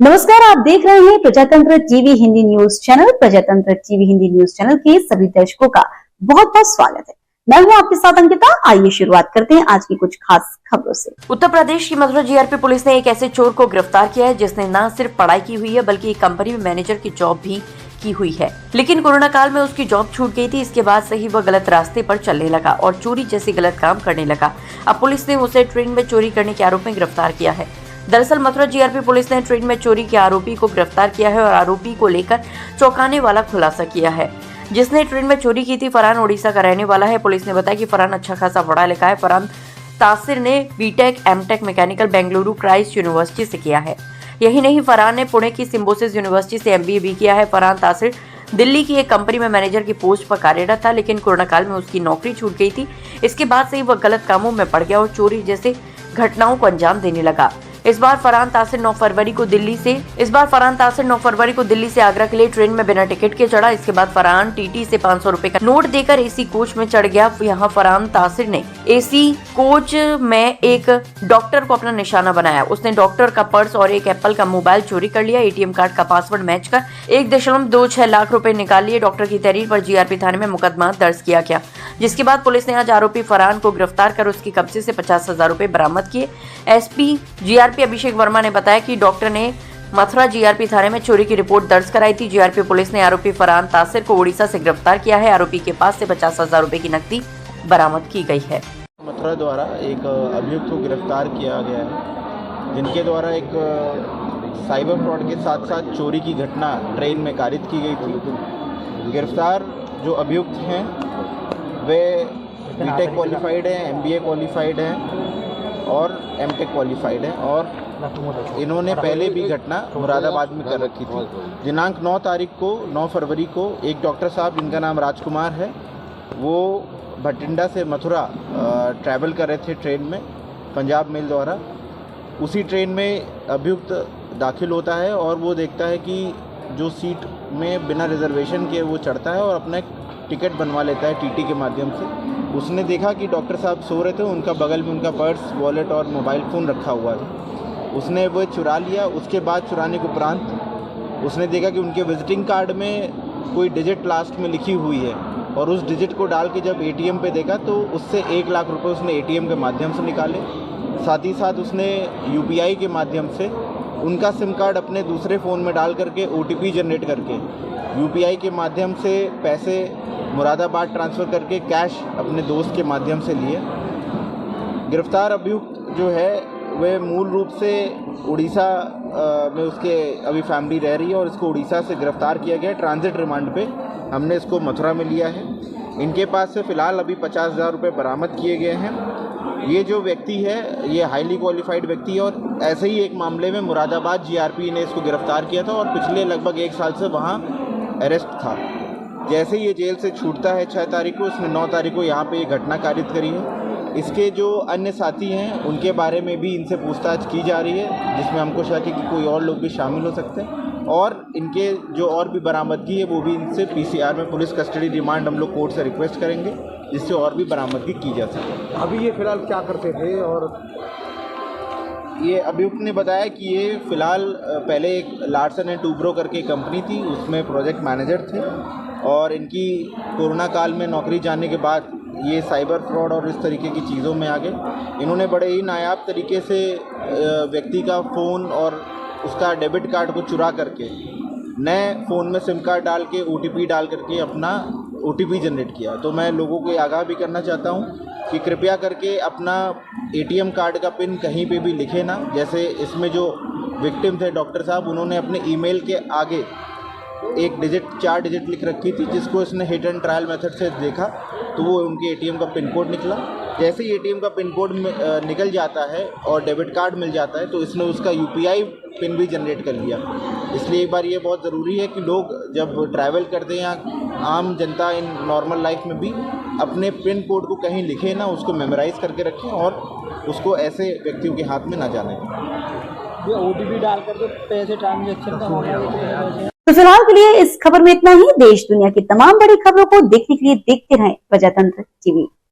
नमस्कार, आप देख रहे हैं प्रजातंत्र टीवी हिंदी न्यूज चैनल। प्रजातंत्र टीवी हिंदी न्यूज चैनल के सभी दर्शकों का बहुत बहुत स्वागत है। मैं हूं आपके साथ अंकिता। आइए शुरुआत करते हैं आज की कुछ खास खबरों से। उत्तर प्रदेश की मथुरा जीआरपी पुलिस ने एक ऐसे चोर को गिरफ्तार किया है जिसने न सिर्फ पढ़ाई की हुई है बल्कि एक कंपनी में मैनेजर की जॉब भी की हुई है, लेकिन कोरोना काल में उसकी जॉब छूट गई थी। इसके बाद से ही वह गलत रास्ते पर चलने लगा और चोरी जैसे गलत काम करने लगा। अब पुलिस ने उसे ट्रेन में चोरी करने के आरोप में गिरफ्तार किया है। दरअसल मथुरा जीआरपी पुलिस ने ट्रेन में चोरी के आरोपी को गिरफ्तार किया है और आरोपी को लेकर चौंकाने वाला खुलासा किया है। जिसने ट्रेन में चोरी की थी फरहान उड़ीसा का रहने वाला है। पुलिस ने बताया कि फरहान अच्छा खासा पढ़ा लिखा है। फरहान तासिर ने B Tech M Tech mechanical Bengaluru Christ University से किया है। यही नहीं, फरहान ने पुणे की सिम्बोसिस यूनिवर्सिटी से एमबीए भी किया है। फरहान तासिर दिल्ली की एक कंपनी में मैनेजर की पोस्ट पर कार्यरत था, लेकिन कोरोना काल में उसकी नौकरी छूट गई थी। इसके बाद से ही वह गलत कामों में पड़ गया और चोरी जैसे घटनाओं को अंजाम देने लगा। इस बार फरहान तासिर 9 फरवरी को दिल्ली से आगरा के लिए ट्रेन में बिना टिकट के चढ़ा। इसके बाद फरहान टीटी से 500 रुपए का नोट देकर एसी कोच में चढ़ गया। यहाँ फरहान तासिर ने एसी कोच में एक डॉक्टर को अपना निशाना बनाया। उसने डॉक्टर का पर्स और एक एप्पल का मोबाइल चोरी कर लिया। एटीएम कार्ड का पासवर्ड मैच कर 1.26 लाख रुपए निकाल लिए। डॉक्टर की तहरीर पर जीआरपी थाने में मुकदमा दर्ज किया गया, जिसके बाद पुलिस ने आज आरोपी फरहान को गिरफ्तार कर उसकी कब्जे से 50,000 रुपए बरामद किए। एसपी जीआरपी अभिषेक वर्मा ने बताया कि डॉक्टर ने मथुरा जीआरपी थाने में चोरी की रिपोर्ट दर्ज कराई थी। जीआरपी पुलिस ने आरोपी फरहान तासिर को उड़ीसा से गिरफ्तार किया है। आरोपी के पास से 50,000 रुपए की नकदी बरामद की गई है। मथुरा द्वारा एक अभियुक्त को गिरफ्तार किया गया है, जिनके द्वारा एक साइबर फ्रॉड के साथ साथ चोरी की घटना ट्रेन में कारित की गई थी। गिरफ्तार जो अभियुक्त हैं वे बीटेक क्वालिफाइड हैं, एमबीए क्वालिफाइड हैं और एमटेक क्वालिफाइड हैं और इन्होंने पहले भी घटना मुरादाबाद में कर रखी थी। दिनांक 9 फरवरी को एक डॉक्टर साहब जिनका नाम राजकुमार है, वो भटिंडा से मथुरा ट्रैवल कर रहे थे ट्रेन में पंजाब मेल द्वारा। उसी ट्रेन में अभियुक्त दाखिल होता है और वो देखता है कि जो सीट में बिना रिजर्वेशन के वो चढ़ता है और अपना एक टिकट बनवा लेता है टीटी के माध्यम से। उसने देखा कि डॉक्टर साहब सो रहे थे, उनका बगल में उनका पर्स, वॉलेट और मोबाइल फ़ोन रखा हुआ था। उसने वो चुरा लिया। उसके बाद चुराने के उपरांत उसने देखा कि उनके विजिटिंग कार्ड में कोई डिजिट लास्ट में लिखी हुई है और उस डिजिट को डाल के जब एटीएम पे देखा तो उससे 1 लाख रुपए उसने एटीएम के माध्यम से निकाले। साथ ही साथ उसने यूपीआई के माध्यम से उनका सिम कार्ड अपने दूसरे फ़ोन में डाल करके ओटीपी जनरेट करके यूपीआई के माध्यम से पैसे मुरादाबाद ट्रांसफ़र करके कैश अपने दोस्त के माध्यम से लिए। गिरफ्तार अभियुक्त जो है वह मूल रूप से उड़ीसा में उसके अभी फैमिली रह रही है और इसको उड़ीसा से गिरफ्तार किया गया है। ट्रांजिट रिमांड पे हमने इसको मथुरा में लिया है। इनके पास से फ़िलहाल अभी 50,000 रुपये बरामद किए गए हैं। ये जो व्यक्ति है ये हाईली क्वालिफाइड व्यक्ति है और ऐसे ही एक मामले में मुरादाबाद जीआरपी ने इसको गिरफ्तार किया था और पिछले लगभग 1 साल से वहाँ अरेस्ट था। जैसे ये जेल से छूटता है 6 तारीख को, इसने 9 तारीख को यहाँ पे ये घटना कारित करी है। इसके जो अन्य साथी हैं उनके बारे में भी इनसे पूछताछ की जा रही है, जिसमें हमको शक है कि कोई और लोग भी शामिल हो सकते हैं और इनके जो और भी बरामदगी है वो भी इनसे पीसीआर में पुलिस कस्टडी रिमांड हम लोग कोर्ट से रिक्वेस्ट करेंगे, जिससे और भी बरामदगी की जा सके। अभी ये फिलहाल क्या करते थे? और ये अभियुक्त ने बताया कि ये फ़िलहाल पहले एक लार्सन एंड टूब्रो करके कंपनी थी, उसमें प्रोजेक्ट मैनेजर थे और इनकी कोरोना काल में नौकरी जाने के बाद ये साइबर फ्रॉड और इस तरीके की चीज़ों में आ गए। इन्होंने बड़े ही नायाब तरीके से व्यक्ति का फ़ोन और उसका डेबिट कार्ड को चुरा करके नए फ़ोन में सिम कार्ड डाल के ओटीपी डाल करके अपना ओटीपी जनरेट किया। तो मैं लोगों को आगाह भी करना चाहता हूँ कि कृपया करके अपना एटीएम कार्ड का पिन कहीं पे भी लिखे ना। जैसे इसमें जो विक्टिम थे डॉक्टर साहब, उन्होंने अपने ईमेल के आगे एक डिजिट 4 डिजिट लिख रखी थी, जिसको इसने हिट एंड ट्रायल मेथड से देखा तो वो उनके एटीएम का पिन कोड निकला। जैसे ही एटीएम का पिन कोड निकल जाता है और डेबिट कार्ड मिल जाता है तो इसने उसका यूपीआई पिन भी जनरेट कर लिया। इसलिए एक बार ये बहुत ज़रूरी है कि लोग जब ट्रैवल करते हैं या आम जनता इन नॉर्मल लाइफ में भी अपने पिन कोड को कहीं लिखें ना, उसको मेमोराइज़ करके रखें और उसको ऐसे व्यक्तियों के हाथ में ना जाने दें। ओटीपी डाल करके पैसे ट्रांजेक्शन का होगा। तो फिलहाल के लिए इस खबर में इतना ही। देश दुनिया की तमाम बड़ी खबरों को देखने के लिए देखते रहें प्रजातंत्र टीवी।